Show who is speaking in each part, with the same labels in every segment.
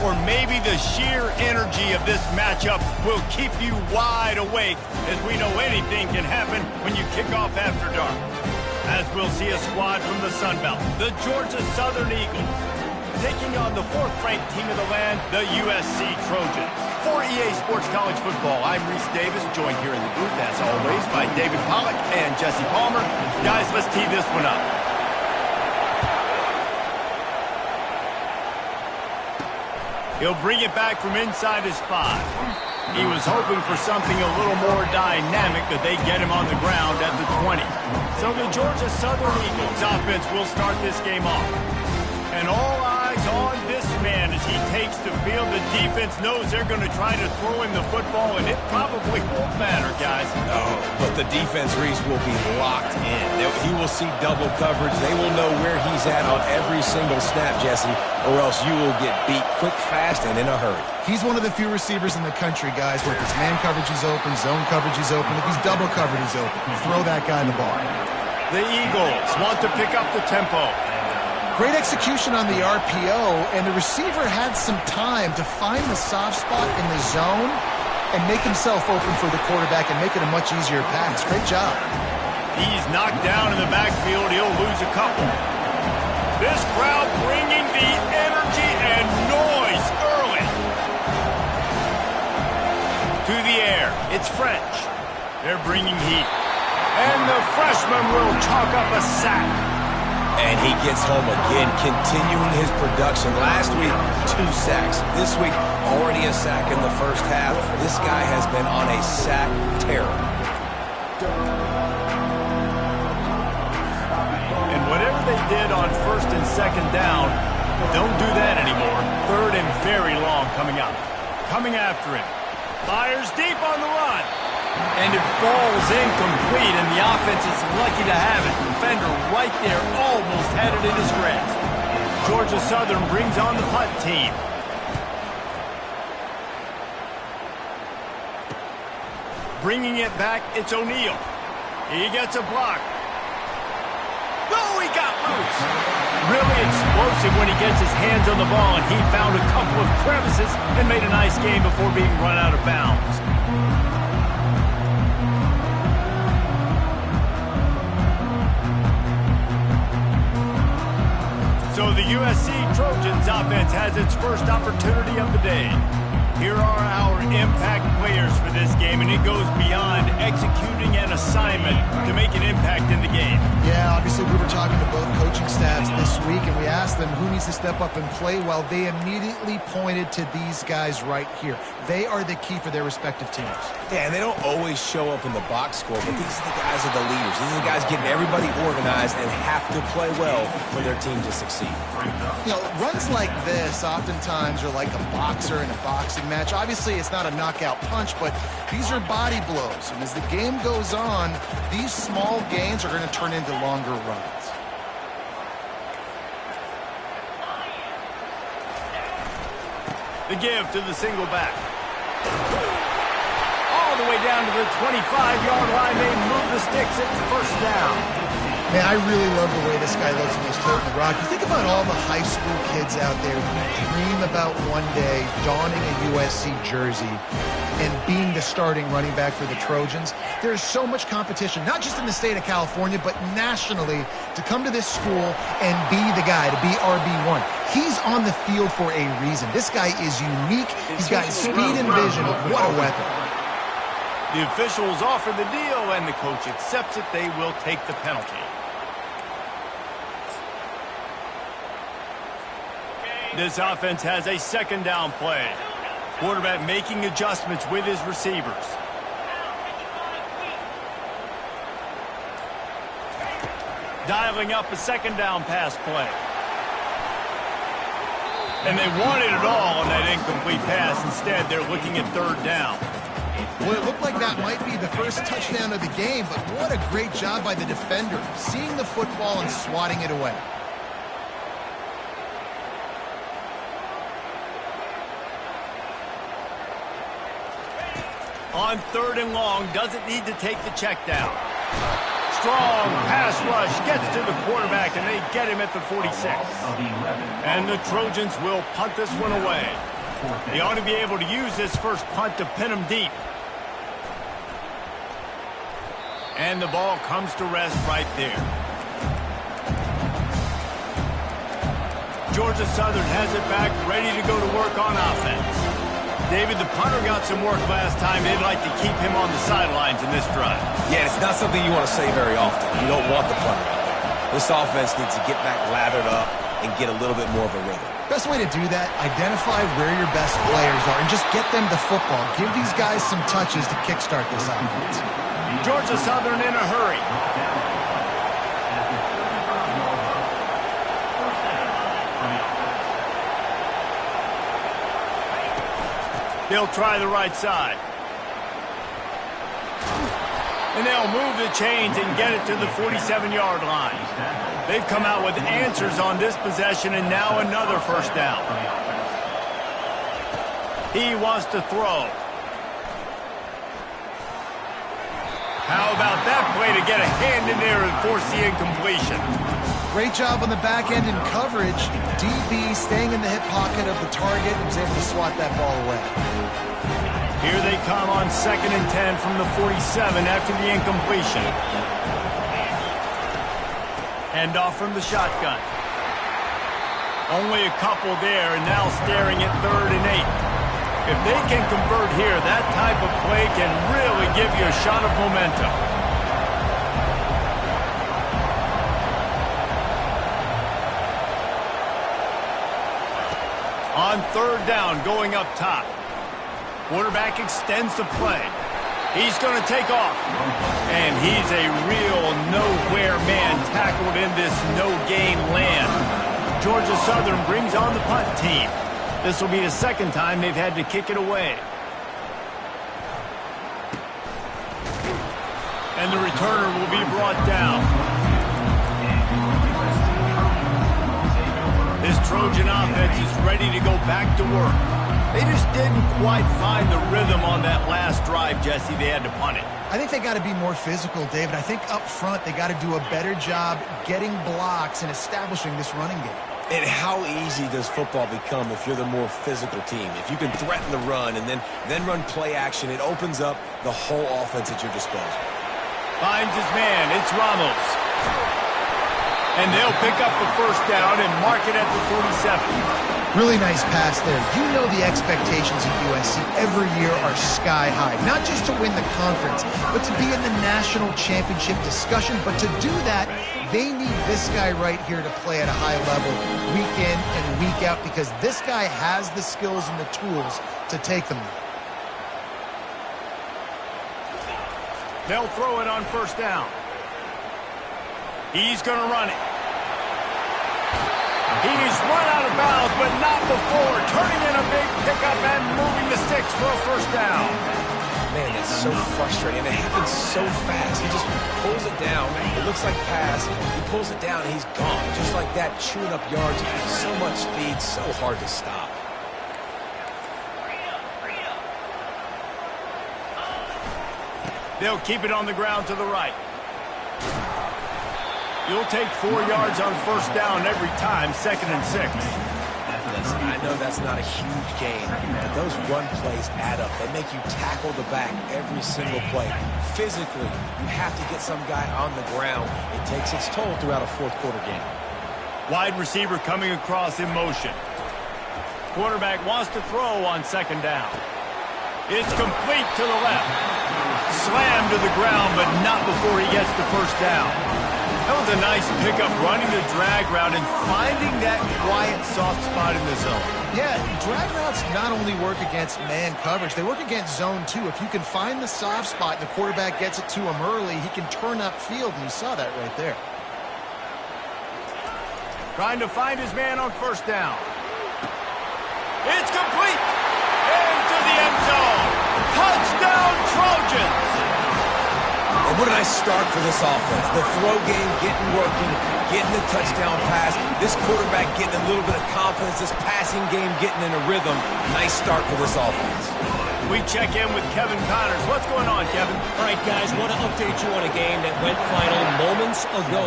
Speaker 1: or maybe the sheer energy of this matchup will keep you wide awake, as we know anything can happen when you kick off after dark. As we'll see a squad from the Sun Belt, the Georgia Southern Eagles, taking on the 4th-ranked team of the land, the USC Trojans. For EA Sports College Football, I'm Reese Davis, joined here in the booth, as always, by David Pollack and Jesse Palmer. Guys, let's tee this one up. He'll bring it back from inside his 5. He was hoping for something a little more dynamic, but they get him on the ground at the 20. So the Georgia Southern Eagles offense will start this game off. And all eyes on this man as he takes the field. The defense knows they're going to try to throw him the football, and it probably won't matter, guys.
Speaker 2: No, but the defense, Reese, will be locked in. He will see double coverage. They will know where he's at on every single snap, Jesse, or else you will get beat quick, fast, and in a hurry.
Speaker 3: He's one of the few receivers in the country, guys, where if it's man coverage, he's open, zone coverage, he's open. If he's double covered, he's open. Throw that guy the ball.
Speaker 1: The Eagles want to pick up the tempo.
Speaker 3: Great execution on the RPO, and the receiver had some time to find the soft spot in the zone and make himself open for the quarterback and make it a much easier pass. Great job.
Speaker 1: He's knocked down in the backfield. He'll lose a couple. This crowd bringing the energy and noise early. To the air. It's French. They're bringing heat. And the freshman will chalk up a sack.
Speaker 2: And he gets home again, continuing his production. Last week, 2 sacks. This week, already a sack in the first half. This guy has been on a sack terror.
Speaker 1: And whatever they did on 1st and 2nd down, don't do that anymore. 3rd and very long coming up. Coming after him. Fires deep on the run. And it falls incomplete, and the offense is lucky to have it. Defender right there almost had it in his grasp. Georgia Southern brings on the punt team. Bringing it back, it's O'Neal. He gets a block. Oh, he got loose. Really explosive when he gets his hands on the ball, and he found a couple of crevices and made a nice game before being run out of bounds. So the USC Trojans offense has its first opportunity of the day. Here are our impact players for this game, and it goes beyond executing an assignment to make an impact in the game.
Speaker 3: Yeah, obviously we were talking to both coaching staffs this week, and we asked them who needs to step up and play. Well, they immediately pointed to these guys right here. They are the key for their respective teams.
Speaker 2: Yeah, and they don't always show up in the box score, but these are the guys are the leaders. These are the guys getting everybody organized and have to play well for their team to succeed.
Speaker 3: You know, runs like this oftentimes are like a boxer in a boxing match. Obviously, it's not a knockout punch, but these are body blows. And as the game goes on, these small gains are going to turn into longer runs.
Speaker 1: The give to the single back. All the way down to the 25-yard line. They move the sticks. It's 1st down.
Speaker 3: Man, I really love the way this guy looks when he's toting the rock. You think about all the high school kids out there who dream about one day donning a USC jersey and being the starting running back for the Trojans. There's so much competition, not just in the state of California, but nationally, to come to this school and be the guy, to be RB1. He's on the field for a reason. This guy is unique. He's got speed and vision. What a weapon.
Speaker 1: The officials offer the deal, and the coach accepts it. They will take the penalty. This offense has a 2nd down play. Quarterback making adjustments with his receivers. Dialing up a 2nd down pass play. And they wanted it all on that incomplete pass. Instead, they're looking at 3rd down.
Speaker 3: Well, it looked like that might be the first touchdown of the game, but what a great job by the defender, seeing the football and swatting it away.
Speaker 1: On 3rd and long, doesn't need to take the check down. strong pass rush gets to the quarterback, and they get him at the 46. And the Trojans will punt this one away. They ought to be able to use this first punt to pin them deep. And the ball comes to rest right there. Georgia Southern has it back, ready to go to work on offense. David, the punter got some work last time. They'd like to keep him on the sidelines in this drive.
Speaker 2: Yeah, it's not something you want to say very often. You don't want the punter out there. This offense needs to get back lathered up and get a little bit more of a rhythm.
Speaker 3: Best way to do that, identify where your best players are and just get them the football. Give these guys some touches to kickstart this offense.
Speaker 1: Georgia Southern in a hurry. They'll try the right side. And they'll move the chains and get it to the 47-yard line. They've come out with answers on this possession, and now another first down. He wants to throw. How about that play to get a hand in there and force the incompletion?
Speaker 3: Great job on the back end in coverage. DB staying in the hip pocket of the target and was able to swat that ball away.
Speaker 1: Here they come on 2nd and 10 from the 47 after the incompletion. Hand off from the shotgun. Only a couple there, and now staring at 3rd and 8. If they can convert here, that type of play can really give you a shot of momentum. On 3rd down, going up top. Quarterback extends the play. He's going to take off. And he's a real nowhere man tackled in this no-gain land. Georgia Southern brings on the punt team. This will be the 2nd time they've had to kick it away. And the returner will be brought down. This Trojan offense is ready to go back to work. They just didn't quite find the rhythm on that last drive, Jesse. They had to punt it.
Speaker 3: I think they got to be more physical, David. I think up front they got to do a better job getting blocks and establishing this running game.
Speaker 2: And how easy does football become if you're the more physical team? If you can threaten the run and then run play action, it opens up the whole offense at your disposal.
Speaker 1: Finds his man. It's Ramos. And they'll pick up the first down and mark it at the 47.
Speaker 3: Really nice pass there. You know the expectations of USC every year are sky high. Not just to win the conference, but to be in the national championship discussion. But to do that, they need this guy right here to play at a high level week in and week out, because this guy has the skills and the tools to take them.
Speaker 1: They'll throw it on 1st down. He's going to run it. He's run out of bounds, but not before. Turning in a big pickup and moving the sticks for a first down.
Speaker 2: Man, that's so frustrating. It happens so fast. He just pulls it down. It looks like pass. He pulls it down, and he's gone. Just like that, chewing up yards. So much speed, so hard to stop.
Speaker 1: They'll keep it on the ground to the right. You'll take 4 yards on 1st down every time, 2nd and 6.
Speaker 2: Listen, I know that's not a huge gain, but those run plays add up. They make you tackle the back every single play. Physically, you have to get some guy on the ground. It takes its toll throughout a 4th quarter game.
Speaker 1: Wide receiver coming across in motion. Quarterback wants to throw on 2nd down. It's complete to the left. Slammed to the ground, but not before he gets the first down. That was a nice pickup, running the drag route and finding that quiet, soft spot in the zone.
Speaker 3: Yeah, drag routes not only work against man coverage, they work against zone too. If you can find the soft spot and the quarterback gets it to him early, he can turn upfield, and you saw that right there.
Speaker 1: Trying to find his man on 1st down. It's complete! Into the end zone! Touchdown, Trojans!
Speaker 2: And what a nice start for this offense. The throw game getting working, getting the touchdown pass. This quarterback getting a little bit of confidence. This passing game getting in a rhythm. Nice start for this offense.
Speaker 1: We check in with Kevin Connors. What's going on, Kevin?
Speaker 4: All right, guys, want to update you on a game that went final moments ago.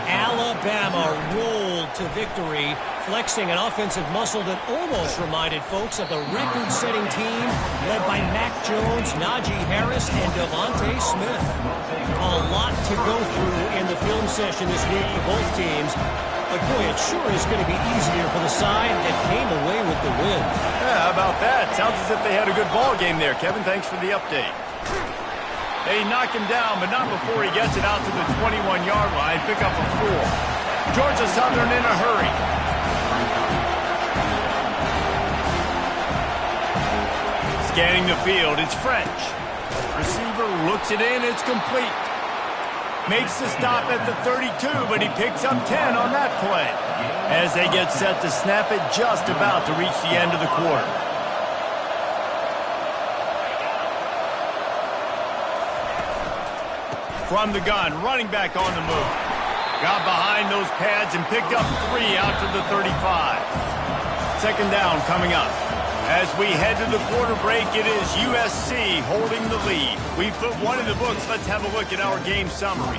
Speaker 4: Alabama rolled to victory, flexing an offensive muscle that almost reminded folks of the record-setting team led by Mac Jones, Najee Harris, and Devontae Smith. A lot to go through in the film session this week for both teams. But, boy, it sure is going to be easier for the side that came away with the win.
Speaker 1: Yeah, how about that? Sounds as if they had a good ball game there, Kevin. Thanks for the update. They knock him down, but not before he gets it out to the 21-yard line. Pick up a 4. Georgia Southern in a hurry. Scanning the field, it's French. Receiver looks it in, it's complete. Makes the stop at the 32, but he picks up 10 on that play. As they get set to snap it, just about to reach the end of the quarter. From the gun, running back on the move. Got behind those pads and picked up 3 out to the 35. Second down coming up. As we head to the quarter break, it is USC holding the lead. We put one in the books. Let's have a look at our game summary.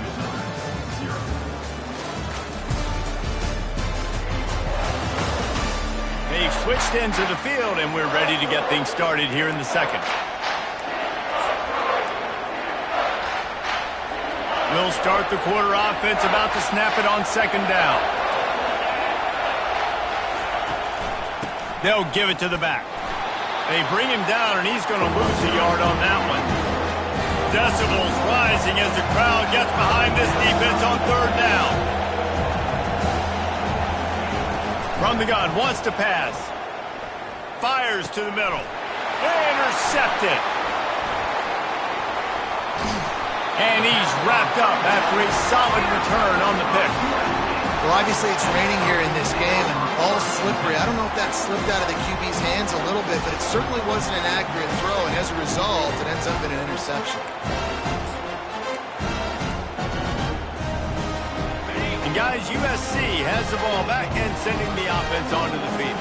Speaker 1: They've switched into the field, and we're ready to get things started here in the second. We'll start the quarter offense, about to snap it on second down. They'll give it to the back. They bring him down, and he's going to lose a yard on that one. Decibels rising as the crowd gets behind this defense on third down. From the gun, wants to pass. Fires to the middle. Intercepted. And he's wrapped up after a solid return on the pick.
Speaker 3: Well, obviously it's raining here in this game, and the ball's slippery. I don't know if that slipped out of the QB's hands a little bit, but it certainly wasn't an accurate throw, and as a result, it ends up in an interception.
Speaker 1: And guys, USC has the ball back and sending the offense onto the field.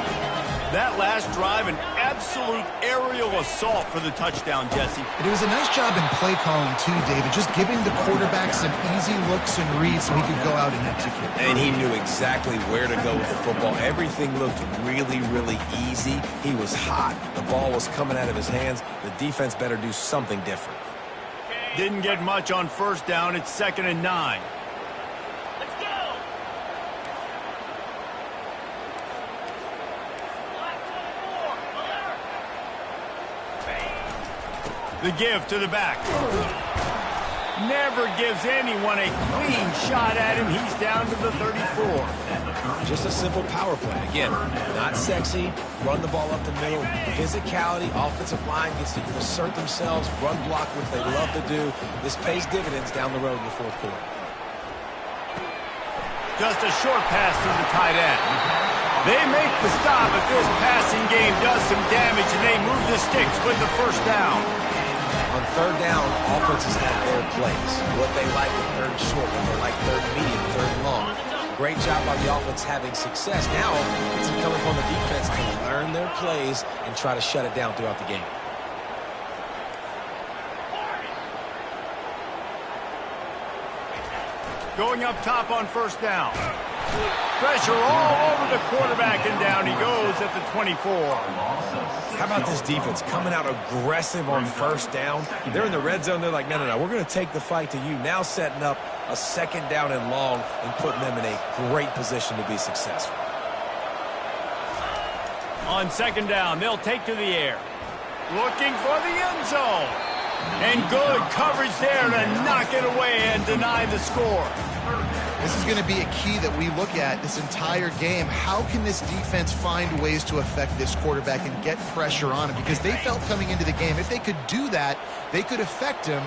Speaker 1: That last drive, an absolute aerial assault for the touchdown, Jesse.
Speaker 3: But it was a nice job in play calling too, David, just giving the quarterback some easy looks and reads so he could go out and execute.
Speaker 2: And he knew exactly where to go with the football. Everything looked really, really easy. He was hot. The ball was coming out of his hands. The defense better do something different.
Speaker 1: Didn't get much on first down. It's 2nd and 9. The give to the back. Never gives anyone a clean shot at him. He's down to the 34.
Speaker 2: Just a simple power play. Again, not sexy. Run the ball up the middle. Physicality. Offensive line gets to assert themselves. Run block, which they love to do. This pays dividends down the road in the fourth quarter.
Speaker 1: Just a short pass to the tight end. They make the stop, but this passing game does some damage, and they move the sticks with the first down.
Speaker 2: On third down, offenses have their plays. What they like is third short, what they like third medium, third long. Great job by the offense having success. Now, it's incumbent on the defense to learn their plays and try to shut it down throughout the game.
Speaker 1: Going up top on first down. Pressure all over the quarterback, and down he goes at the 24.
Speaker 2: How about this defense coming out aggressive on first down? They're in the red zone. They're like, no, we're going to take the fight to you. Now setting up a second down and long and putting them in a great position to be successful.
Speaker 1: On second down, they'll take to the air. Looking for the end zone. And good coverage there to knock it away and deny the score.
Speaker 3: This is going to be a key that we look at this entire game. How can this defense find ways to affect this quarterback and get pressure on him? Because they felt coming into the game, if they could do that, they could affect him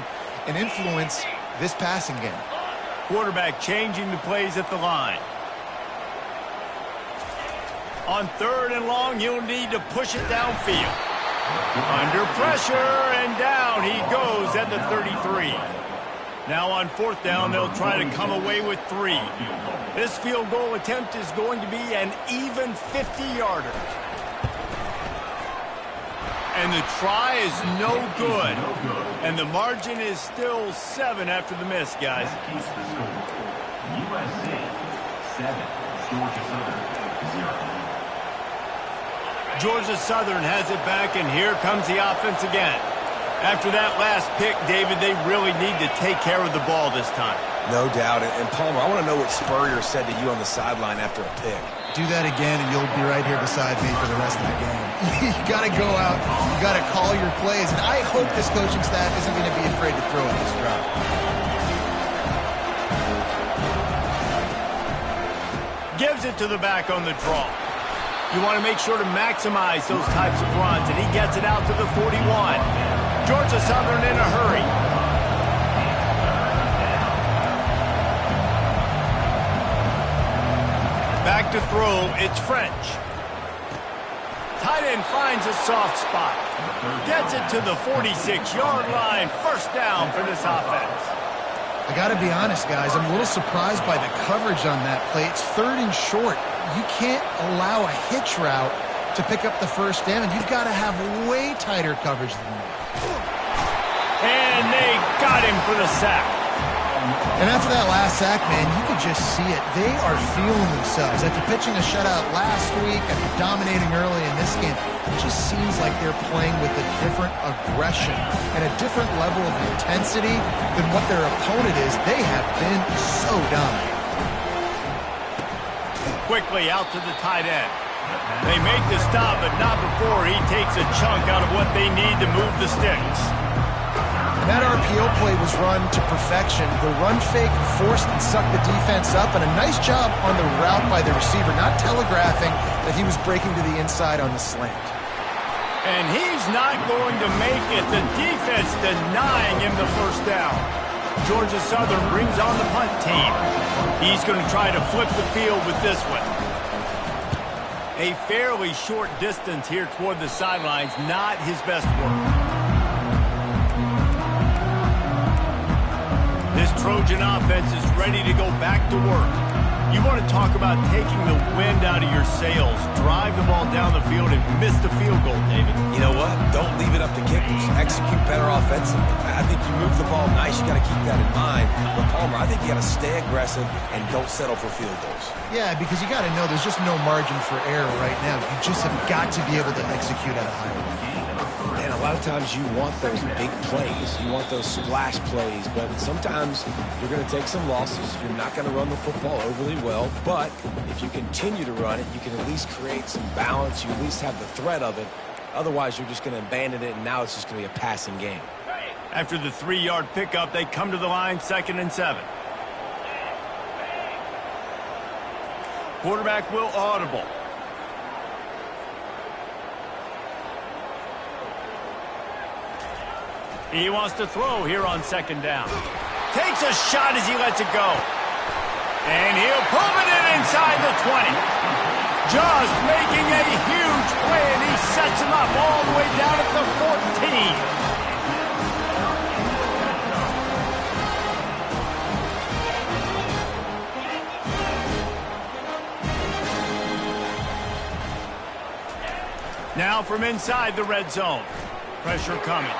Speaker 3: and influence this passing game.
Speaker 1: Quarterback changing the plays at the line. On third and long, you'll need to push it downfield. Under pressure, and down he goes at the 33. Now on fourth down, they'll try to come away with 3. This field goal attempt is going to be an even 50-yarder. And the try is no good. And the margin is still 7 after the miss, guys.
Speaker 5: USA 7, Georgia Southern 0.
Speaker 1: Georgia Southern has it back, and here comes the offense again. After that last pick, David, they really need to take care of the ball this time.
Speaker 2: No doubt. And Palmer, I want to know what Spurrier said to you on the sideline after a pick.
Speaker 3: Do that again, and you'll be right here beside me for the rest of the game. You got to go out. You got to call your plays. And I hope this coaching staff isn't going to be afraid to throw at this drop.
Speaker 1: Gives it to the back on the draw. You want to make sure to maximize those types of runs, and he gets it out to the 41. Georgia Southern in a hurry. Back to throw, it's French. Tight end finds a soft spot. Gets it to the 46-yard line. First down for this offense.
Speaker 3: I got to be honest, guys. I'm a little surprised by the coverage on that play. It's 3rd and short. You can't allow a hitch route to pick up the first down, and you've got to have way tighter coverage than that.
Speaker 1: And they got him for the sack.
Speaker 3: And after that last sack, man, you could just see it. They are feeling themselves. After pitching a shutout last week, after dominating early in this game, it just seems like they're playing with a different aggression and a different level of intensity than what their opponent is. They have been so dominant.
Speaker 1: Quickly out to the tight end. They make the stop, but not before he takes a chunk out of what they need to move the sticks.
Speaker 3: That RPO play was run to perfection. The run fake forced and sucked the defense up, and a nice job on the route by the receiver, not telegraphing that he was breaking to the inside on the slant.
Speaker 1: And he's not going to make it. The defense denying him the first down. Georgia Southern brings on the punt team. He's going to try to flip the field with this one. A fairly short distance here toward the sidelines, not his best work. This Trojan offense is ready to go back to work. You want to talk about taking the wind out of your sails. Drive the ball down the field and miss the field goal, David.
Speaker 2: You know what? Don't leave it up to kickers. Execute better offensively. I think you move the ball nice. You got to keep that in mind. But Palmer, I think you got to stay aggressive and don't settle for field goals.
Speaker 3: Yeah, because you got to know there's just no margin for error right now. You just have got to be able to execute at a high level.
Speaker 2: And a lot of times you want those big plays. You want those splash plays. But sometimes you're going to take some losses. You're not going to run the football overly well. But if you continue to run it, you can at least create some balance. You at least have the threat of it. Otherwise, you're just going to abandon it, and now it's just going to be a passing game.
Speaker 1: After the 3-yard pickup, they come to the line, 2nd and 7. Quarterback will audible. He wants to throw here on 2nd down. Takes a shot as he lets it go. And he'll pull it in inside the 20. Just making a huge play, and he sets him up all the way down at the 14. Now from inside the red zone. Pressure coming.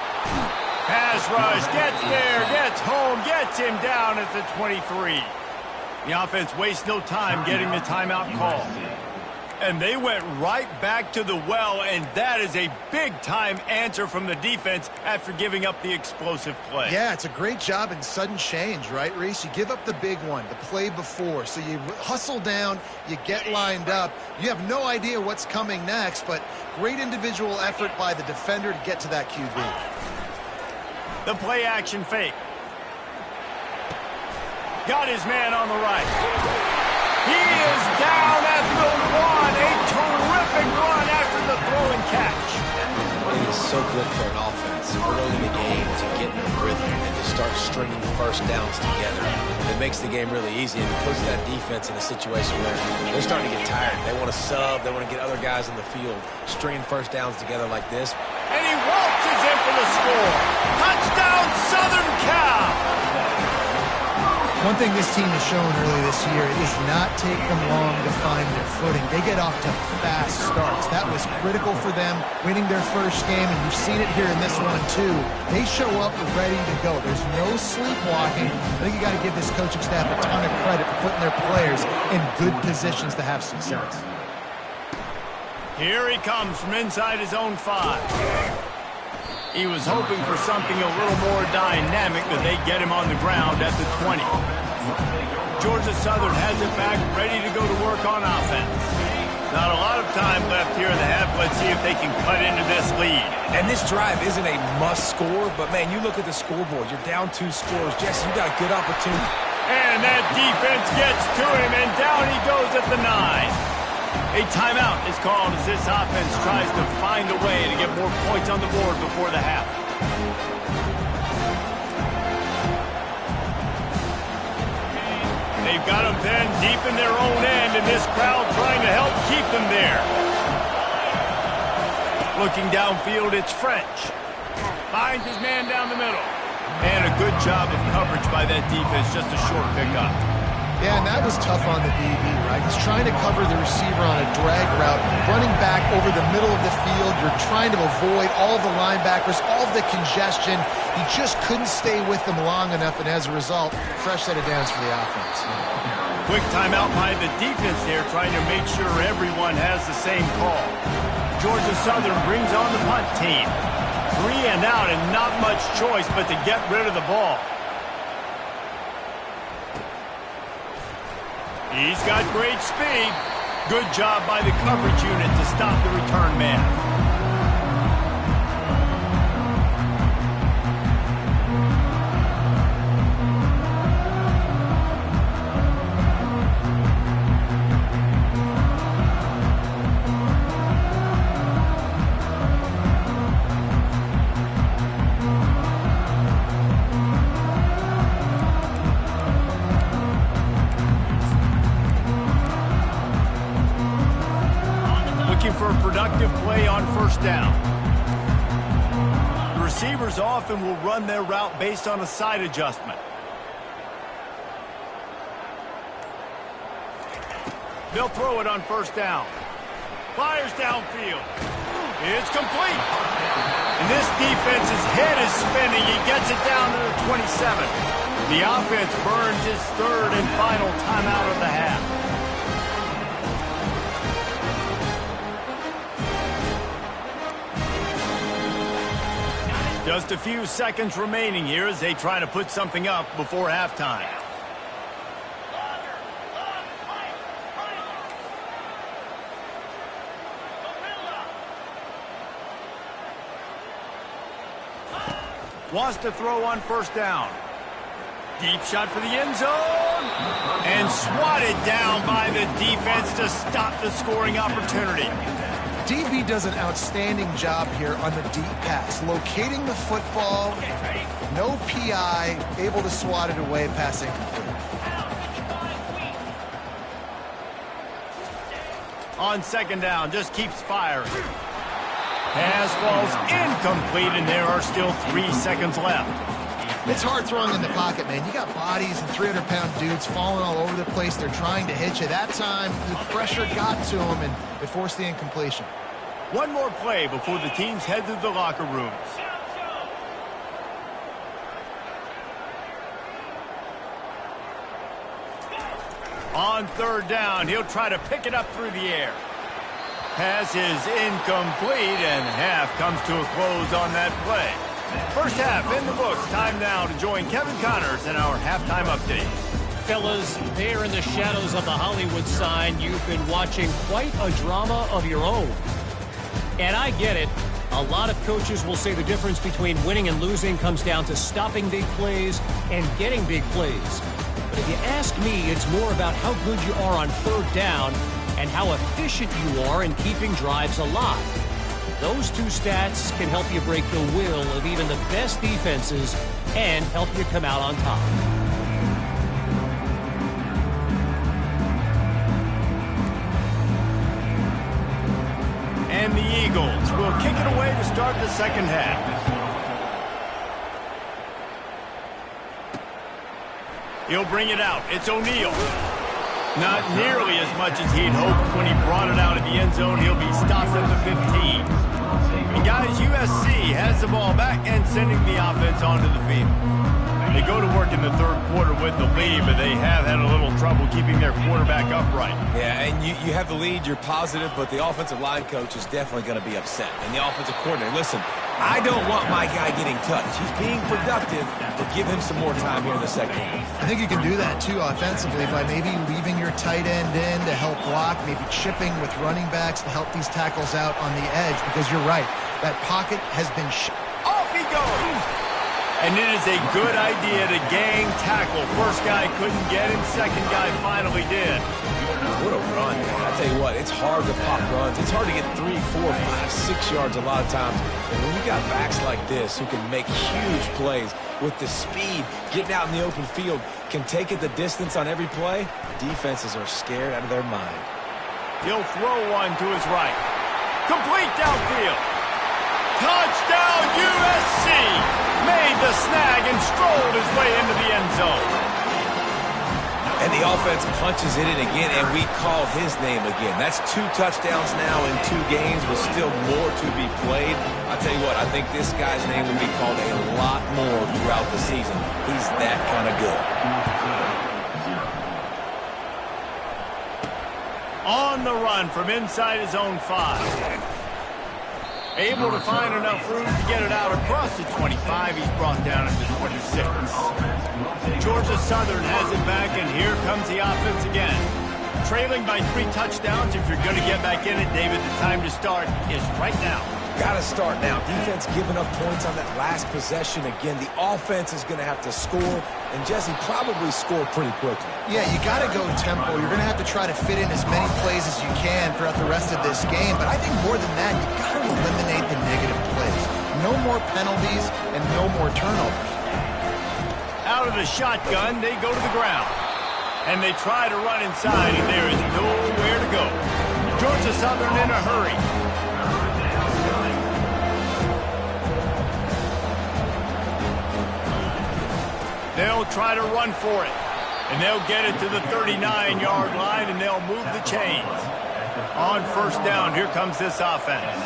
Speaker 1: Pass rush, gets there, gets home, gets him down at the 23. The offense wastes no time getting the timeout call. And they went right back to the well, and that is a big-time answer from the defense after giving up the explosive play.
Speaker 3: Yeah, it's a great job in sudden change, right, Reese? You give up the big one, the play before, so you hustle down, you get lined up. You have no idea what's coming next, but great individual effort by the defender to get to that QB.
Speaker 1: The play-action fake. Got his man on the right. He is down at the 1. A terrific run after the throw and catch.
Speaker 2: It is so good for an offense early in the game to get in a rhythm and to start stringing first downs together. It makes the game really easy, and it puts that defense in a situation where they're starting to get tired. They want to sub. They want to get other guys in the field. Stringing first downs together like this.
Speaker 1: And he waltzes in for the score. Touchdown, Southern Cal.
Speaker 3: One thing this team has shown early this year, it does not take them long to find their footing. They get off to fast starts. That was critical for them winning their first game, and you've seen it here in this one too. They show up ready to go. There's no sleepwalking. I think you got to give this coaching staff a ton of credit for putting their players in good positions to have success.
Speaker 1: Here he comes from inside his own 5. He was hoping for something a little more dynamic, but they get him on the ground at the 20. Georgia Southern has it back, ready to go to work on offense. Not a lot of time left here in the half. Let's see if they can cut into this lead.
Speaker 2: And this drive isn't a must score, but man, you look at the scoreboard. You're down 2 scores. Jesse, you got a good opportunity.
Speaker 1: And that defense gets to him, and down he goes at the 9. A timeout is called as this offense tries to find a way to get more points on the board before the half. They've got them pinned deep in their own end, and this crowd trying to help keep them there. Looking downfield, it's French. Finds his man down the middle. And a good job of coverage by that defense, just a short pickup.
Speaker 3: Yeah, and that was tough on the DB, right? He's trying to cover the receiver on a drag route, running back over the middle of the field. You're trying to avoid all the linebackers, all of the congestion. He just couldn't stay with them long enough, and as a result, fresh set of downs for the offense.
Speaker 1: Quick timeout by the defense there, trying to make sure everyone has the same call. Georgia Southern brings on the punt team. 3 and out, and not much choice but to get rid of the ball. He's got great speed. Good job by the coverage unit to stop the return man. For a productive play on first down. The receivers often will run their route based on a side adjustment. They'll throw it on first down. Fires downfield. It's complete. And this defense's head is spinning. He gets it down to the 27. The offense burns his 3rd and final timeout of the half. Just a few seconds remaining here as they try to put something up before halftime. Wants to throw on first down. Deep shot for the end zone. And swatted down by the defense to stop the scoring opportunity.
Speaker 3: DB does an outstanding job here on the deep pass, locating the football, no PI, able to swat it away, passing complete.
Speaker 1: On second down, just keeps firing. Pass falls incomplete, and there are still 3 seconds left.
Speaker 3: It's hard throwing in the pocket, man. You got bodies and 300-pound dudes falling all over the place. They're trying to hit you. That time, the pressure got to them, and it forced the incompletion.
Speaker 1: One more play before the teams head to the locker rooms. On third down, he'll try to pick it up through the air. Pass is incomplete, and half comes to a close on that play. First half in the books. Time now to join Kevin Connors in our halftime update.
Speaker 4: Fellas, there in the shadows of the Hollywood sign, you've been watching quite a drama of your own. And I get it. A lot of coaches will say the difference between winning and losing comes down to stopping big plays and getting big plays. But if you ask me, it's more about how good you are on third down and how efficient you are in keeping drives alive. Those 2 stats can help you break the will of even the best defenses and help you come out on top.
Speaker 1: And the Eagles will kick it away to start the second half. He'll bring it out. It's O'Neal. Not nearly as much as he'd hoped when he brought it out of the end zone. He'll be stopped at the 15. And guys, USC has the ball back and sending the offense onto the field. They go to work in the third quarter with the lead, but they have had a little trouble keeping their quarterback upright.
Speaker 2: Yeah, and you have the lead, you're positive, but the offensive line coach is definitely going to be upset. And the offensive coordinator, listen, I don't want my guy getting touched. He's being productive, but give him some more time here in the second half.
Speaker 3: I think you can do that, too, offensively, by maybe leaving your tight end in to help block, maybe chipping with running backs to help these tackles out on the edge, because you're right. That pocket has been
Speaker 1: off he goes! And it is a good idea to gang tackle. First guy couldn't get him, second guy finally did.
Speaker 2: What a run, man. I tell you what, it's hard to pop runs. It's hard to get 3, 4, 5, 6 yards a lot of times. And when you got backs like this who can make huge plays with the speed, getting out in the open field, can take it the distance on every play, defenses are scared out of their mind.
Speaker 1: He'll throw one to his right. Complete downfield. Touchdown USC! Made the snag and strolled his way into the end zone.
Speaker 2: And the offense punches it in again, and we call his name again. That's 2 touchdowns now in 2 games with still more to be played. I'll tell you what, I think this guy's name will be called a lot more throughout the season. He's that kind of good.
Speaker 1: On the run from inside his own 5. Able to find enough room to get it out across the 25. He's brought down at the 26. Georgia Southern has it back, and here comes the offense again. Trailing by 3 touchdowns. If you're going to get back in it, David, the time to start is right now.
Speaker 2: Got to start now. Defense giving up points on that last possession. Again, the offense is going to have to score, and Jesse probably score pretty quickly.
Speaker 3: Yeah, you got to go tempo. You're going to have to try to fit in as many plays as you can throughout the rest of this game. But I think more than that, you got to eliminate the negative plays. No more penalties and no more turnovers.
Speaker 1: Out of the shotgun, they go to the ground. And they try to run inside, and there is nowhere to go. Georgia Southern in a hurry. They'll try to run for it. And they'll get it to the 39-yard line, and they'll move the chains. On first down, here comes this offense.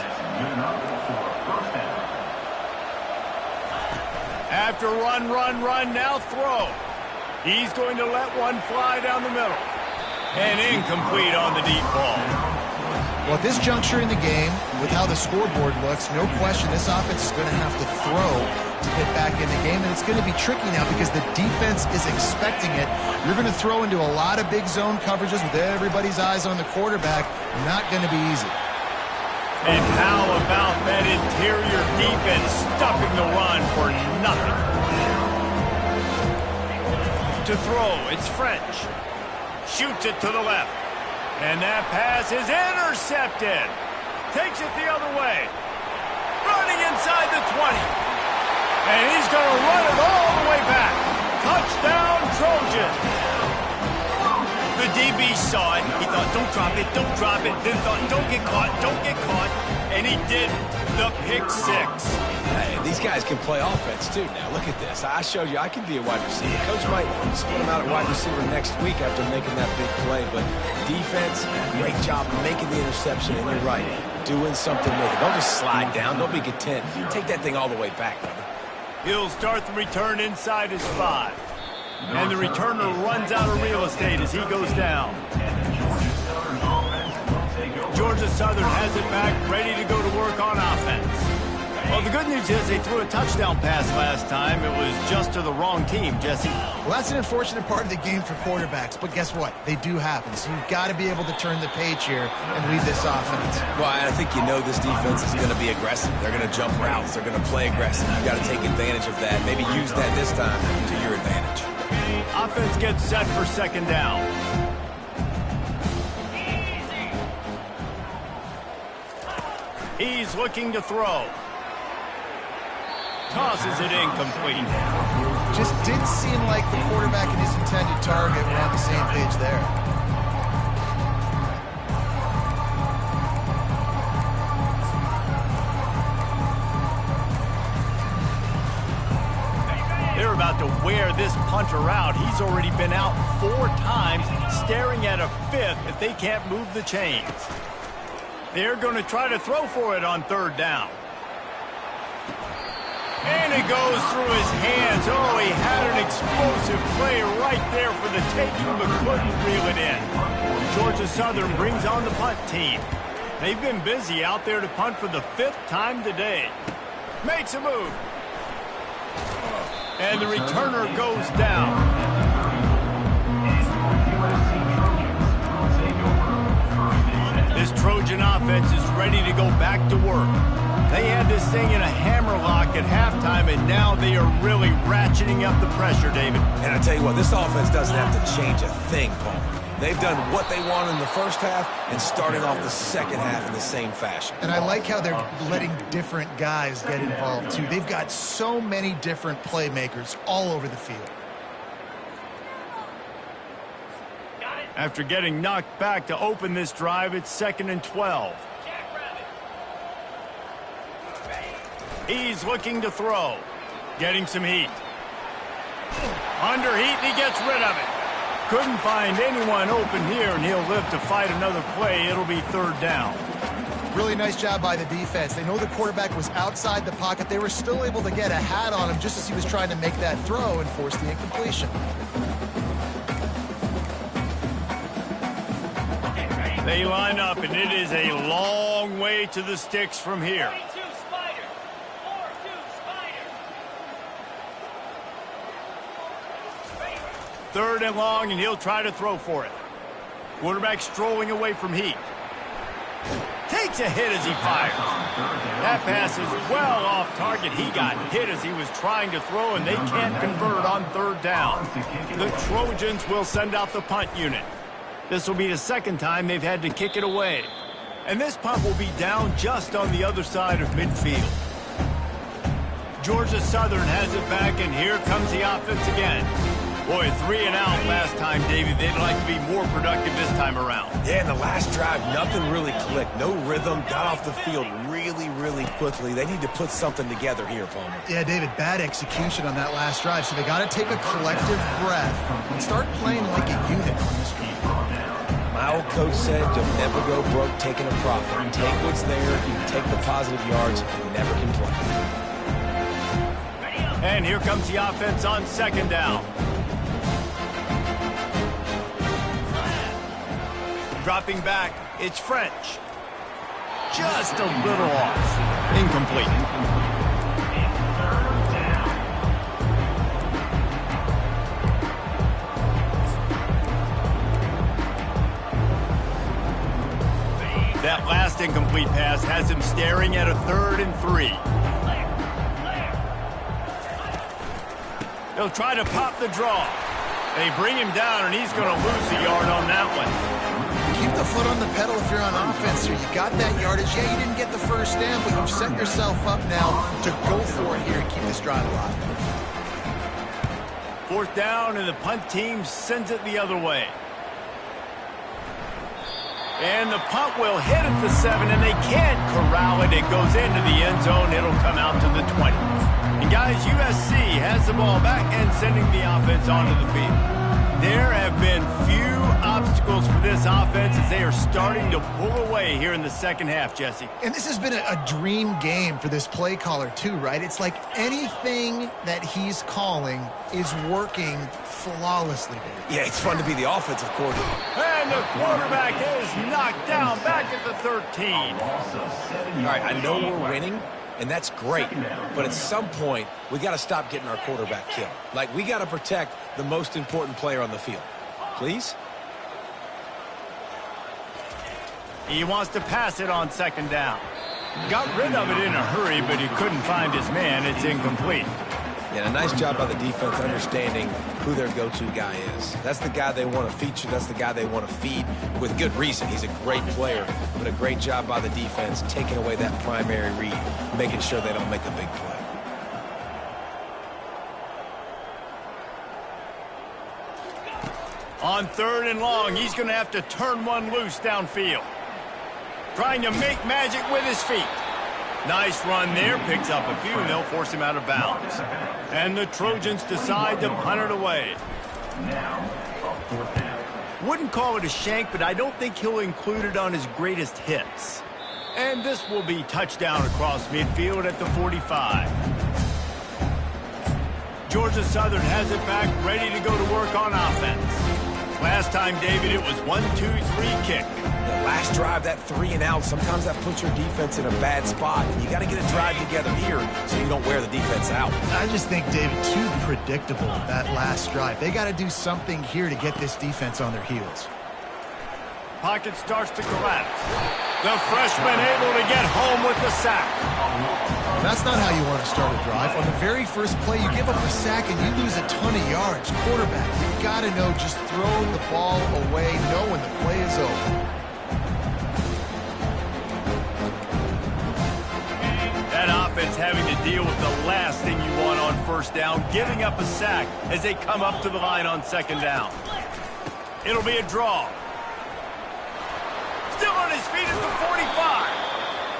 Speaker 1: After run, now throw. He's going to let one fly down the middle. And incomplete on the deep ball.
Speaker 3: Well, at this juncture in the game, with how the scoreboard looks, no question this offense is going to have to throw to get back in the game, and it's going to be tricky now because the defense is expecting it. You're going to throw into a lot of big zone coverages with everybody's eyes on the quarterback. Not going to be easy.
Speaker 1: And how about that interior defense stuffing the run for nothing? To throw, it's French. Shoots it to the left. And that pass is intercepted. Takes it the other way. Running inside the 20. And he's going to run it all the way back. Touchdown, Trojans. The DB saw it. He thought, don't drop it, don't drop it. Then thought, don't get caught, don't get caught. And he did the pick 6.
Speaker 2: Hey, these guys can play offense, too. Now, look at this. I showed you I can be a wide receiver. Coach might split him out at wide receiver next week after making that big play. But defense, great job making the interception. And you're right, doing something with it. Don't just slide down. Don't be content. Take that thing all the way back, brother.
Speaker 1: He'll start the return inside his 5. And the returner runs out of real estate as he goes down. Georgia Southern has it back, ready to go to work on offense. Well, the good news is they threw a touchdown pass last time. It was just to the wrong team, Jesse.
Speaker 3: Well, that's an unfortunate part of the game for quarterbacks, but guess what? They do happen. So you've got to be able to turn the page here and lead this offense.
Speaker 2: Well, I think you know this defense is going to be aggressive. They're going to jump routes. They're going to play aggressive. You've got to take advantage of that. Maybe use that this time to your advantage.
Speaker 1: Offense gets set for second down. He's looking to throw. Tosses it incomplete.
Speaker 3: Just didn't seem like the quarterback and his intended target were on the same page there.
Speaker 1: They're about about to wear this punter out. He's already been out 4 times, staring at a 5th if they can't move the chains. They're going to try to throw for it on 3rd down. And it goes through his hands. Oh, he had an explosive play right there for the taking, but couldn't reel it in. Georgia Southern brings on the punt team. They've been busy out there to punt for the 5th time today. Makes a move. And the returner goes down. This Trojan offense is ready to go back to work. They had this thing in a hammerlock at halftime, and now they are really ratcheting up the pressure, David.
Speaker 2: And I tell you what, this offense doesn't have to change a thing, Paul. They've done what they want in the first half and starting off the second half in the same fashion.
Speaker 3: And I like how they're letting different guys get involved, too. They've got so many different playmakers all over the field.
Speaker 1: After getting knocked back to open this drive, it's 2nd and 12. He's looking to throw. Getting some heat. Under heat, and he gets rid of it. Couldn't find anyone open here, and he'll live to fight another play. It'll be 3rd down.
Speaker 3: Really nice job by the defense. They know the quarterback was outside the pocket. They were still able to get a hat on him just as he was trying to make that throw and force the incompletion.
Speaker 1: They line up, and it is a long way to the sticks from here. 3rd and long, and he'll try to throw for it. Quarterback strolling away from heat. Takes a hit as he fires. That pass is well off target. He got hit as he was trying to throw, and they can't convert on 3rd down. The Trojans will send out the punt unit. This will be the 2nd time they've had to kick it away. And this punt will be down just on the other side of midfield. Georgia Southern has it back, and here comes the offense again. Boy, 3 and out last time, David. They'd like to be more productive this time around.
Speaker 2: Yeah, in the last drive, nothing really clicked. No rhythm, got off the field really, really quickly. They need to put something together here, Palmer.
Speaker 3: Yeah, David, bad execution on that last drive, so they got to take a collective breath and start playing like a unit on this game.
Speaker 2: My old coach said you'll never go broke taking a profit. Take what's there, you take the positive yards, and never complain.
Speaker 1: And here comes the offense on 2nd down. Dropping back, it's French. Just a little off. Incomplete. That last incomplete pass has him staring at a 3rd and 3. They'll try to pop the draw. They bring him down, and he's going to lose the yard on that one.
Speaker 3: Keep the foot on the pedal if you're on offense here. You got that yardage. Yeah, you didn't get the 1st down, but you've set yourself up now to go for it here and keep this drive alive.
Speaker 1: 4th down, and the punt team sends it the other way. And the punt will hit at the 7, and they can't corral it. It goes into the end zone. It'll come out to the 20. And guys, USC has the ball back and sending the offense onto the field. There have been few obstacles for this offense as they are starting to pull away here in the 2nd half, Jesse.
Speaker 3: And this has been a dream game for this play caller too, right? It's like anything that he's calling is working flawlessly.
Speaker 2: Yeah, it's fun to be the offensive coordinator.
Speaker 1: And the quarterback is knocked down back at the 13.
Speaker 2: All right, I know we're winning, and that's great. But at some point, we got to stop getting our quarterback killed. Like, we got to protect the most important player on the field. Please?
Speaker 1: He wants to pass it on 2nd down. Got rid of it in a hurry, but he couldn't find his man. It's incomplete.
Speaker 2: Yeah, a nice job by the defense understanding who their go-to guy is. That's the guy they want to feature. That's the guy they want to feed with good reason. He's a great player, but a great job by the defense taking away that primary read, making sure they don't make a big play.
Speaker 1: On 3rd and long, he's going to have to turn one loose downfield. Trying to make magic with his feet. Nice run there, picks up a few, and they'll force him out of bounds. And the Trojans decide to punt it away.
Speaker 5: Now, a fourth down.
Speaker 1: Wouldn't call it a shank, but I don't think he'll include it on his greatest hits. And this will be touchdown across midfield at the 45. Georgia Southern has it back, ready to go to work on offense. Last time, David, it was 1-2-3 kick.
Speaker 2: The last drive, that 3 and out, sometimes that puts your defense in a bad spot. And you got to get a drive together here so you don't wear the defense out.
Speaker 3: I just think, David, too predictable, that last drive. They got to do something here to get this defense on their heels.
Speaker 1: Pocket starts to collapse. The freshman able to get home with the sack.
Speaker 3: That's not how you want to start a drive. On the very first play, you give up a sack and you lose a ton of yards. Quarterback, you got to know, just throw the ball away, know when the play is over.
Speaker 1: That offense having to deal with the last thing you want on first down, giving up a sack as they come up to the line on second down. It'll be a draw. Still on his feet at the 45.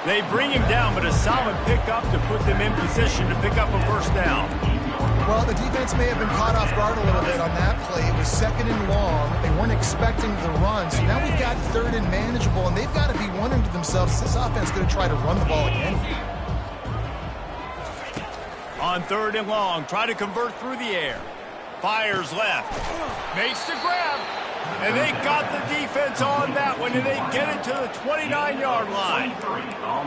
Speaker 1: They bring him down, but a solid pickup to put them in position to pick up a first down.
Speaker 3: Well, the defense may have been caught off guard a little bit on that play. It was second and long. They weren't expecting the run. So now we've got third and manageable, and they've got to be wondering to themselves, is this offense going to try to run the ball again?
Speaker 1: On third and long, try to convert through the air. Fires left. Makes the grab. And they got the defense on that one, and they get it to the 29-yard line.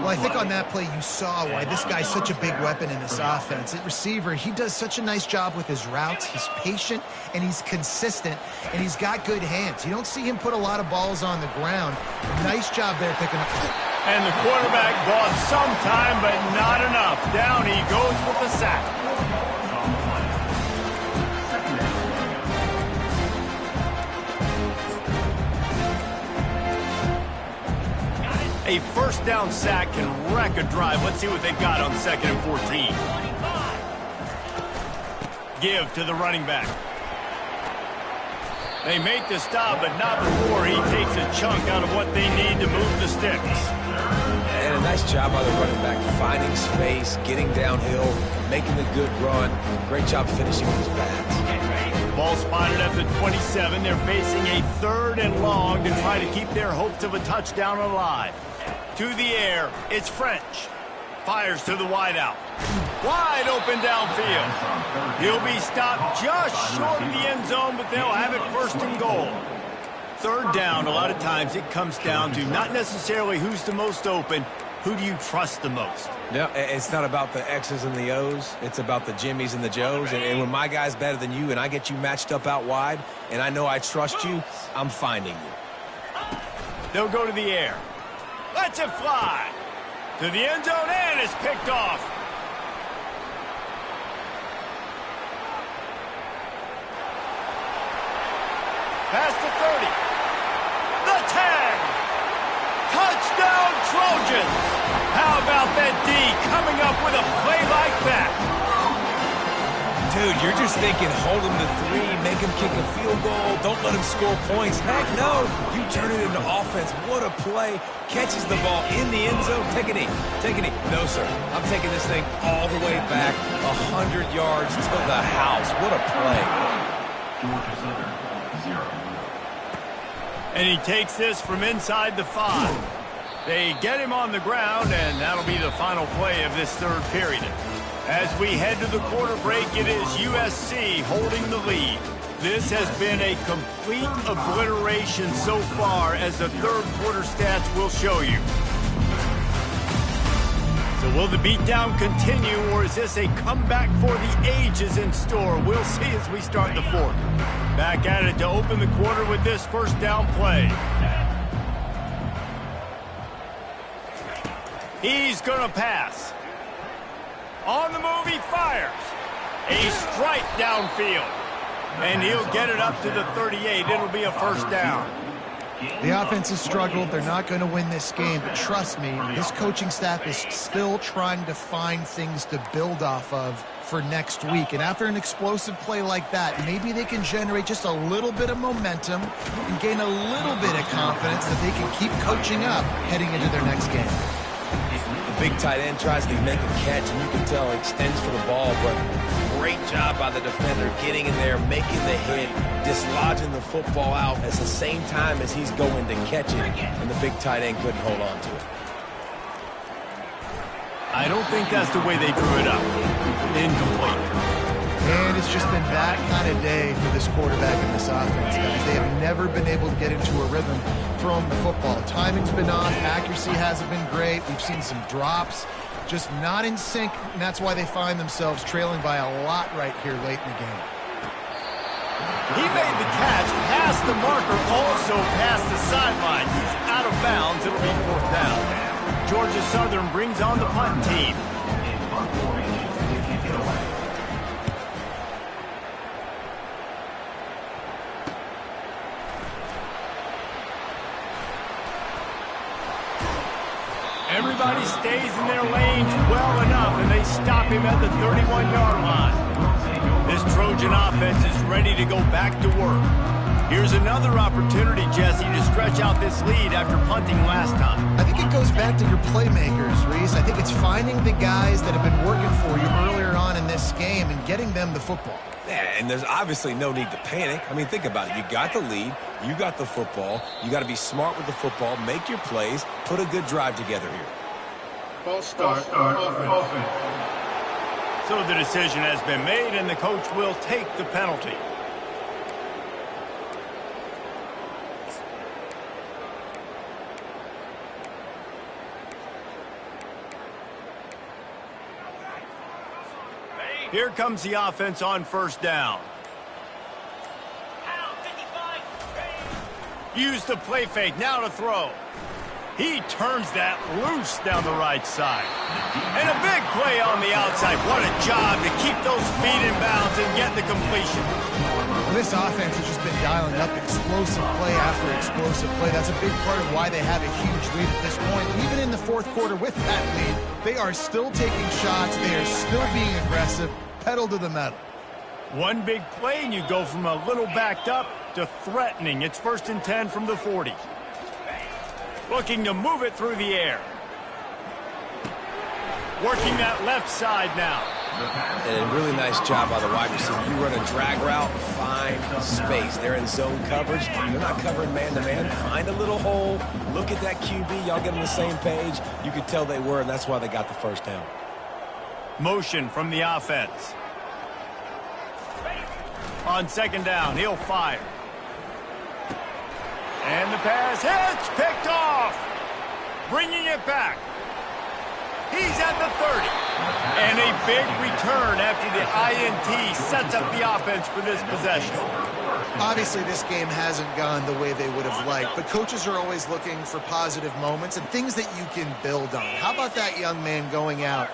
Speaker 3: Well, I think on that play you saw why this guy's such a big weapon in this offense. At receiver, he does such a nice job with his routes. He's patient, and he's consistent, and he's got good hands. You don't see him put a lot of balls on the ground. Nice job there picking up.
Speaker 1: And the quarterback bought some time, but not enough. Down he goes with the sack. A first down sack can wreck a drive. Let's see what they've got on 2nd and 14. Give to the running back. They make the stop, but not before he takes a chunk out of what they need to move the sticks.
Speaker 2: And a nice job by the running back, finding space, getting downhill, making a good run. Great job finishing with his pads.
Speaker 1: Ball spotted at the 27. They're facing a 3rd and long to try to keep their hopes of a touchdown alive. To the air, it's French. Fires to the wideout. Wide open downfield. He'll be stopped just short of the end zone, but they'll have it 1st and goal. 3rd down, a lot of times it comes down to not necessarily who's the most open, who do you trust the most?
Speaker 2: No, it's not about the X's and the O's. It's about the Jimmies and the Joes. And when my guy's better than you and I get you matched up out wide and I know I trust you, I'm finding you.
Speaker 1: They'll go to the air. Lets it fly. To the end zone, and it's picked off. Past the 30. The 10. Touchdown Trojans. How about that D coming up with a play like that?
Speaker 2: Dude, you're just thinking, hold him to 3, make him kick a field goal, don't let him score points. Heck no, you turn it into offense. What a play. Catches the ball in the end zone. Take a knee. Take a knee. No, sir. I'm taking this thing all the way back, 100 yards to the house. What a play.
Speaker 5: Georgia Southern, 0.
Speaker 1: And he takes this from inside the 5. They get him on the ground, and that'll be the final play of this 3rd period. As we head to the quarter break, it is USC holding the lead. This has been a complete obliteration so far, as the 3rd quarter stats will show you. So will the beatdown continue, or is this a comeback for the ages in store? We'll see as we start the 4th. Back at it to open the quarter with this 1st down play. He's going to pass. On the move, he fires. A strike downfield. And he'll get it up to the 38. It'll be a 1st down.
Speaker 3: The offense has struggled. They're not going to win this game, but trust me, this coaching staff is still trying to find things to build off of for next week. And after an explosive play like that, maybe they can generate just a little bit of momentum and gain a little bit of confidence that they can keep coaching up heading into their next game.
Speaker 2: big tight end tries to make a catch, and you can tell he extends for the ball, but great job by the defender getting in there, making the hit, dislodging the football out at the same time as he's going to catch it, and the big tight end couldn't hold on to it.
Speaker 1: I don't think that's the way they drew it up. Incomplete.
Speaker 3: And it's just been that kind of day for this quarterback and this offense, guys. They have never been able to get into a rhythm throwing the football. Timing's been off. Accuracy hasn't been great. We've seen some drops. Just not in sync, and that's why they find themselves trailing by a lot right here late in the game.
Speaker 1: He made the catch past the marker, also past the sideline. He's out of bounds. It'll be 4th down. Georgia Southern brings on the punt team. Everybody stays in their lanes well enough, and they stop him at the 31-yard line. This Trojan offense is ready to go back to work. Here's another opportunity, Jesse, to stretch out this lead after punting last time.
Speaker 3: I think it goes back to your playmakers, Reese. I think it's finding the guys that have been working for you earlier on in this game and getting them the football.
Speaker 2: Yeah, and there's obviously no need to panic. I mean, think about it. You got the lead. You got the football. You got to be smart with the football, make your plays, put a good drive together here.
Speaker 5: False start offense.
Speaker 1: So the decision has been made, and the coach will take the penalty. Here comes the offense on 1st down. Use the play fake, now to throw. He turns that loose down the right side. And a big play on the outside. What a job to keep those feet in bounds and get the completion.
Speaker 3: Well, this offense has just been dialing up explosive play after explosive play. That's a big part of why they have a huge lead at this point. Even in the 4th quarter with that lead, they are still taking shots. They are still being aggressive. Pedal to the metal.
Speaker 1: One big play, and you go from a little backed up to threatening. It's 1st and 10 from the 40. Looking to move it through the air. Working that left side now.
Speaker 2: And a really nice job by the wide receiver. You run a drag route, find space. They're in zone coverage. They're not covering man-to-man. Find a little hole. Look at that QB. Y'all get on the same page. You could tell they were, and that's why they got the 1st down.
Speaker 1: Motion from the offense. On 2nd down, he'll fire. And the pass hits, picked off. Bringing it back. He's at the 30. And a big return after the INT sets up the offense for this possession.
Speaker 3: Obviously, this game hasn't gone the way they would have liked, but coaches are always looking for positive moments and things that you can build on. How about that young man going out,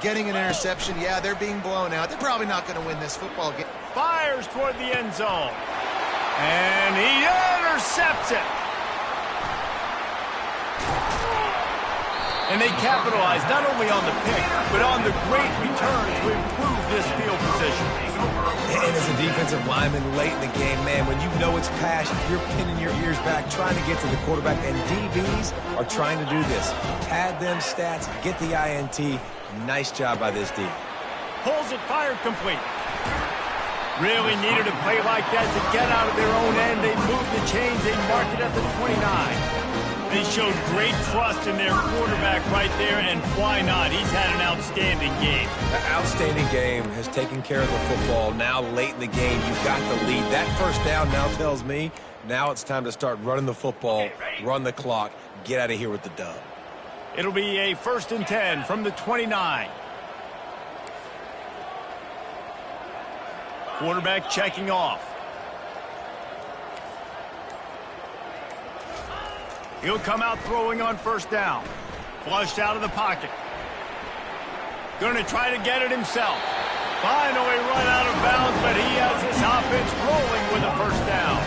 Speaker 3: getting an interception? Yeah, they're being blown out. They're probably not going to win this football game.
Speaker 1: Fires toward the end zone. And he intercepts it. And they capitalize not only on the pick, but on the great return to improve this field position.
Speaker 2: And as a defensive lineman late in the game, man, when you know it's passed, you're pinning your ears back, trying to get to the quarterback, and DBs are trying to do this. Pad them stats, get the INT. Nice job by this D.
Speaker 1: Pulls it, fired complete. Really needed a play like that to get out of their own end. They moved the chains, they mark it at the 29. They showed great trust in their quarterback right there, and why not? He's had an outstanding game.
Speaker 2: An outstanding game, has taken care of the football. Now late in the game, you've got the lead. That 1st down now tells me now it's time to start running the football, run the clock, get out of here with the dub.
Speaker 1: It'll be a 1st and 10 from the 29. Quarterback checking off. He'll come out throwing on 1st down. Flushed out of the pocket. Going to try to get it himself. Finally run out of bounds, but he has this offense rolling with a 1st down.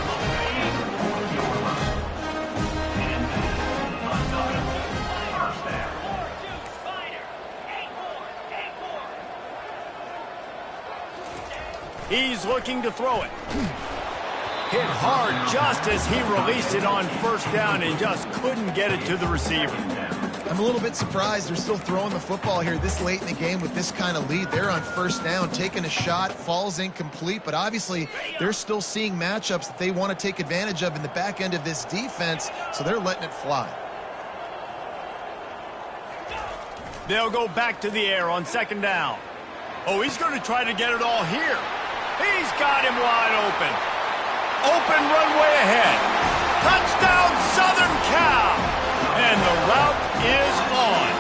Speaker 1: He's looking to throw it. Hit hard just as he released it on 1st down and just couldn't get it to the receiver.
Speaker 3: I'm a little bit surprised they're still throwing the football here this late in the game with this kind of lead. They're on first down, taking a shot, falls incomplete, but obviously they're still seeing matchups that they want to take advantage of in the back end of this defense, so they're letting it fly.
Speaker 1: They'll go back to the air on second down. Oh, he's going to try to get it all here. He's got him wide open. Open runway ahead. Touchdown, Southern Cal. And the route is on.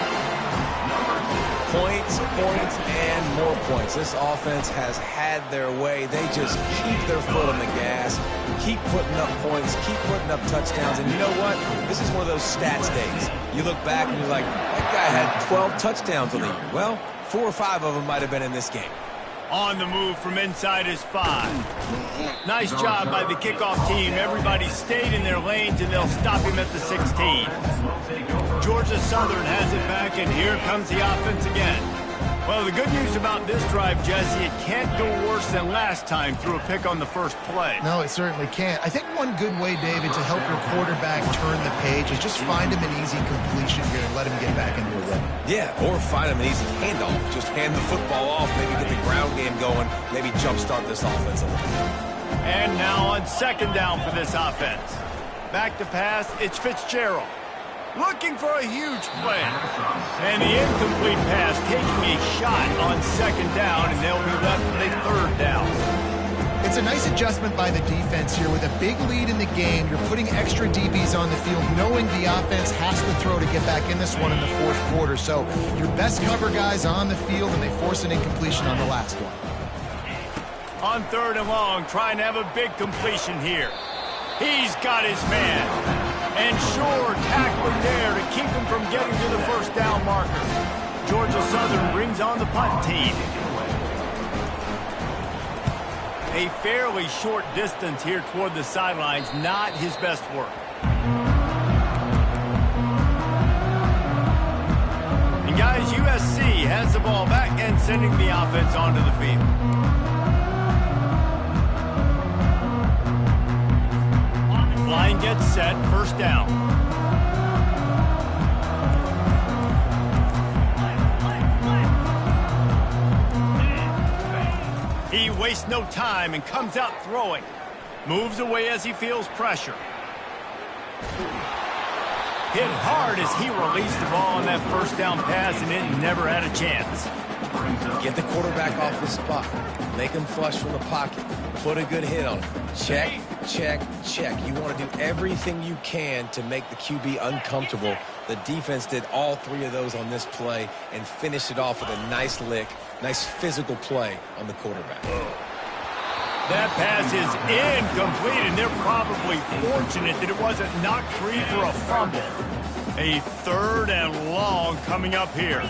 Speaker 2: Points, points, and more points. This offense has had their way. They just keep their foot on the gas, keep putting up points, keep putting up touchdowns. And you know what? This is one of those stats days. You look back and you're like, that guy had 12 touchdowns on the year. Well, 4 or 5 of them might have been in this game.
Speaker 1: On the move from inside his 5. Nice job by the kickoff team. Everybody stayed in their lanes, and they'll stop him at the 16. Georgia Southern has it back, and here comes the offense again. Well, the good news about this drive, Jesse, it can't go worse than last time through a pick on the first play.
Speaker 3: No, it certainly can't. I think one good way, David, to help your quarterback turn the page is just find him an easy completion here and let him get back into a rhythm.
Speaker 2: Yeah, or find him an easy handoff. Just hand the football off, maybe get the ground game going, maybe jumpstart this offense a little bit.
Speaker 1: And now on second down for this offense. Back to pass, it's Fitzgerald. Looking for a huge play. And the incomplete pass taking a shot on second down, and they'll be left with a third down.
Speaker 3: It's a nice adjustment by the defense here. With a big lead in the game, you're putting extra DBs on the field, knowing the offense has to throw to get back in this one in the fourth quarter. So your best cover guys on the field, and they force an incompletion on the last one.
Speaker 1: On third and long, trying to have a big completion here. He's got his man. And sure, tackling there to keep him from getting to the first down marker. Georgia Southern brings on the punt team. A fairly short distance here toward the sidelines, not his best work. And guys, USC has the ball back and sending the offense onto the field. Line gets set, first down. He wastes no time and comes out throwing. Moves away as he feels pressure. Hit hard as he released the ball on that first down pass, and it never had a chance.
Speaker 2: Get the quarterback off the spot. Make him flush from the pocket. Put a good hit on him. Check, check, check. You want to do everything you can to make the QB uncomfortable. The defense did all 3 of those on this play and finished it off with a nice lick, nice physical play on the quarterback.
Speaker 1: That pass is incomplete, and they're probably fortunate that it wasn't knocked free for a fumble. A third and long coming up here.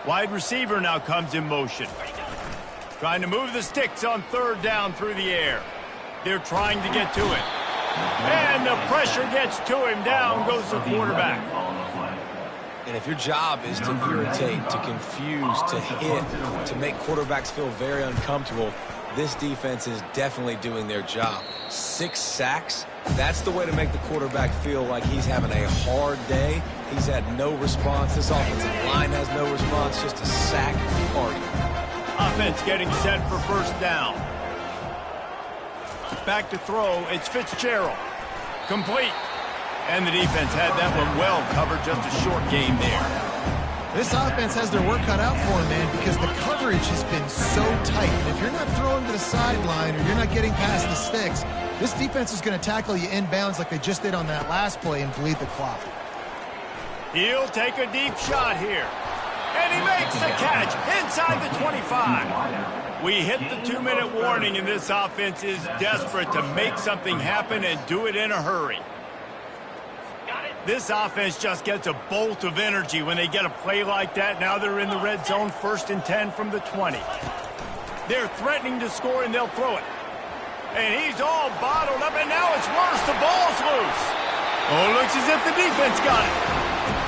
Speaker 1: Wide receiver now comes in motion. Trying to move the sticks on third down through the air. They're trying to get to it. And the pressure gets to him. Down goes the quarterback.
Speaker 2: And if your job is to irritate, to confuse, to hit, to make quarterbacks feel very uncomfortable, this defense is definitely doing their job. 6 sacks, that's the way to make the quarterback feel like he's having a hard day. He's had no response. This offensive line has no response, just a sack party.
Speaker 1: Offense getting set for first down. Back to throw, it's Fitzgerald. Complete. And the defense had that one well covered, just a short game there.
Speaker 3: This offense has their work cut out for them, man, because the coverage has been so tight. And if you're not throwing to the sideline or you're not getting past the sticks, this defense is going to tackle you inbounds like they just did on that last play and bleed the clock.
Speaker 1: He'll take a deep shot here. And he makes the catch inside the 25. We hit the 2-minute warning, and this offense is desperate to make something happen and do it in a hurry. This offense just gets a bolt of energy when they get a play like that. Now they're in the red zone, 1st and 10 from the 20. They're threatening to score, and they'll throw it. And he's all bottled up, and now it's worse. The ball's loose. Oh, looks as if the defense got it.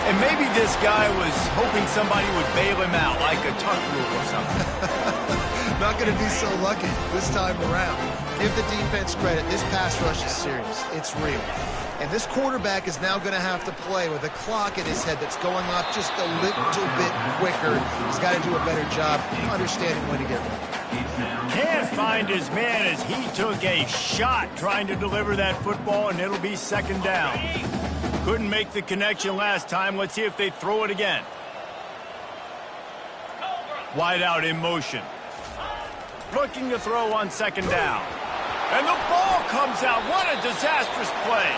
Speaker 1: And maybe this guy was hoping somebody would bail him out, like a tuck rule or something.
Speaker 3: Not going to be so lucky this time around. Give the defense credit. This pass rush is serious. It's real. And this quarterback is now going to have to play with a clock in his head that's going off just a little bit quicker. He's got to do a better job understanding when to get ready.
Speaker 1: Can't find his man as he took a shot trying to deliver that football, and it'll be second down. Couldn't make the connection last time. Let's see if they throw it again. Wide out in motion. Looking to throw on second down. And the ball comes out. What a disastrous play.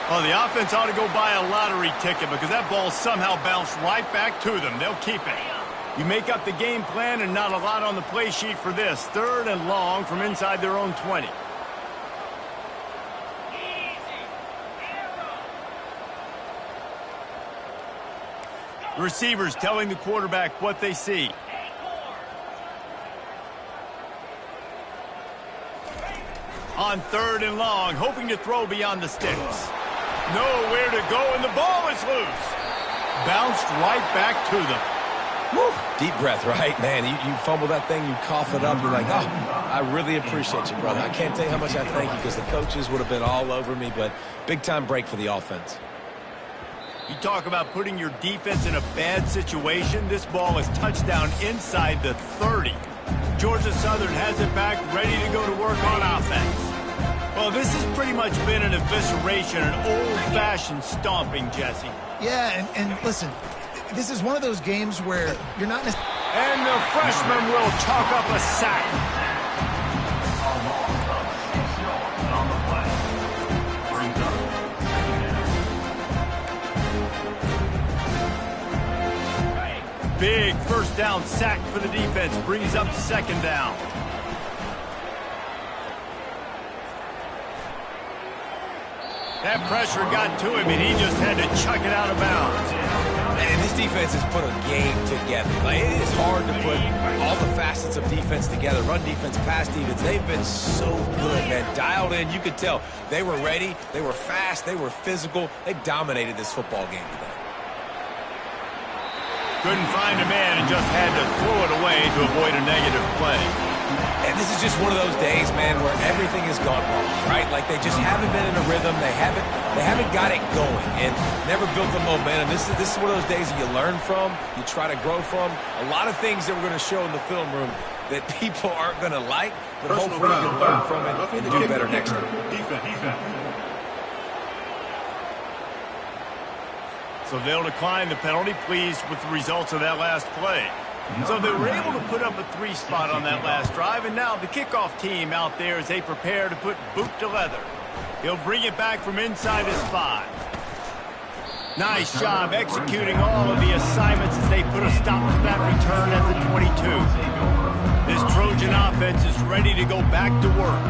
Speaker 1: Well, the offense ought to go buy a lottery ticket because that ball somehow bounced right back to them. They'll keep it. You make up the game plan and not a lot on the play sheet for this. 3rd and long from inside their own 20. The receivers telling the quarterback what they see. On 3rd and long, hoping to throw beyond the sticks. Nowhere to go, and the ball is loose. Bounced right back to them.
Speaker 2: Woo. Deep breath, right? Man, you fumble that thing, you cough it up, you're like, oh, I really appreciate you, brother. I can't tell you how much I thank you because the coaches would have been all over me, but big-time break for the offense.
Speaker 1: You talk about putting your defense in a bad situation. This ball is touchdown inside the 30. Georgia Southern has it back, ready to go to work on offense. Well, this has pretty much been an evisceration, an old-fashioned stomping, Jesse.
Speaker 3: Yeah, and listen, this is one of those games where you're not necessarily...
Speaker 1: And the freshman will chalk up a sack. Big first down sack for the defense. Brings up second down. That pressure got to him, and he just had to chuck it out of bounds.
Speaker 2: And this defense has put a game together. Like, it is hard to put all the facets of defense together. Run defense, pass defense. They've been so good, man. Dialed in. You could tell they were ready. They were fast. They were physical. They dominated this football game today.
Speaker 1: Couldn't find a man and just had to throw it away to avoid a negative play.
Speaker 2: And this is just one of those days, man, where everything has gone wrong, right? Like they just haven't been in a rhythm. They haven't got it going and never built the momentum. This is one of those days that you learn from, you try to grow from. A lot of things that we're going to show in the film room that people aren't going to like, but hopefully you can learn from it and do better next time.
Speaker 1: So they'll decline the penalty, pleased with the results of that last play. So they were able to put up a 3 spot on that last drive, and now the kickoff team out there as they prepare to put boot to leather. He'll bring it back from inside his 5. Nice job executing all of the assignments as they put a stop to that return at the 22. This Trojan offense is ready to go back to work.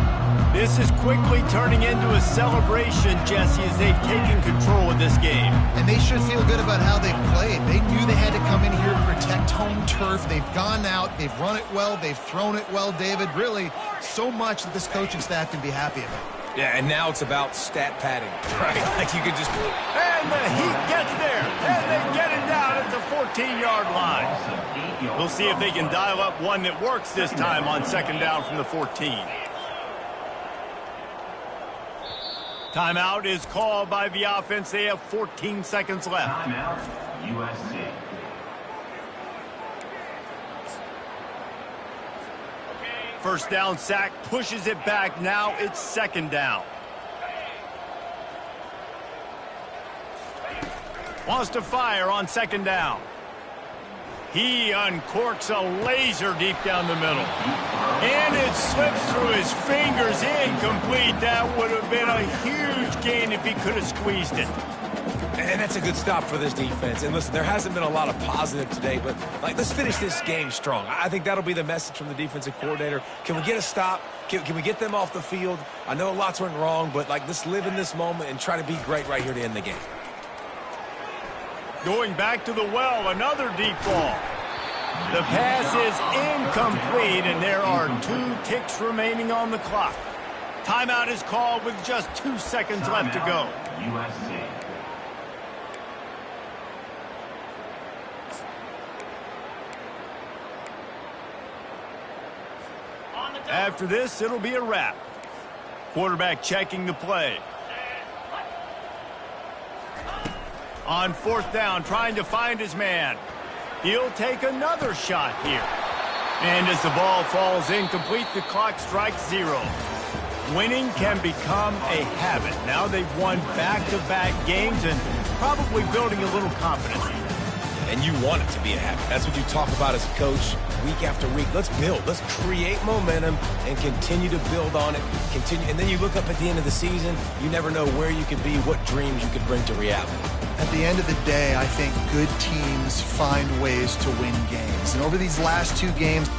Speaker 1: This is quickly turning into a celebration, Jesse, as they've taken control of this game.
Speaker 3: And they should feel good about how they've played. They knew they had to come in here and protect home turf. They've gone out, they've run it well, they've thrown it well, David. Really, so much that this coaching staff can be happy about.
Speaker 2: Yeah, and now it's about stat padding, right? Like you could just...
Speaker 1: And the Heat gets there, and they get it down at the 14-yard line. We'll see if they can dial up one that works this time on second down from the 14. Timeout is called by the offense. They have 14 seconds left.
Speaker 5: Timeout, USC.
Speaker 1: First down sack, pushes it back. Now it's second down. Wants to fire on second down. He uncorks a laser deep down the middle. And it slips through his fingers. Incomplete. That would have been a huge gain if he could have squeezed it.
Speaker 2: And that's a good stop for this defense. And listen, there hasn't been a lot of positive today, but like, let's finish this game strong. I think that'll be the message from the defensive coordinator. Can we get a stop? Can we get them off the field? I know lots went wrong, but like, let's live in this moment and try to be great right here to end the game.
Speaker 1: Going back to the well, another deep ball. The pass is incomplete, and there are 2 ticks remaining on the clock. Timeout is called with just 2 seconds left to go.
Speaker 5: USC.
Speaker 1: After this, it'll be a wrap. Quarterback checking the play. On fourth down, trying to find his man. He'll take another shot here. And as the ball falls incomplete, the clock strikes 0. Winning can become a habit. Now they've won back-to-back games and probably building a little confidence.
Speaker 2: And you want it to be a habit. That's what you talk about as a coach week after week. Let's build. Let's create momentum and continue to build on it. And then you look up at the end of the season, you never know where you could be, what dreams you could bring to reality.
Speaker 3: At the end of the day, I think good teams find ways to win games. And over these last 2 games,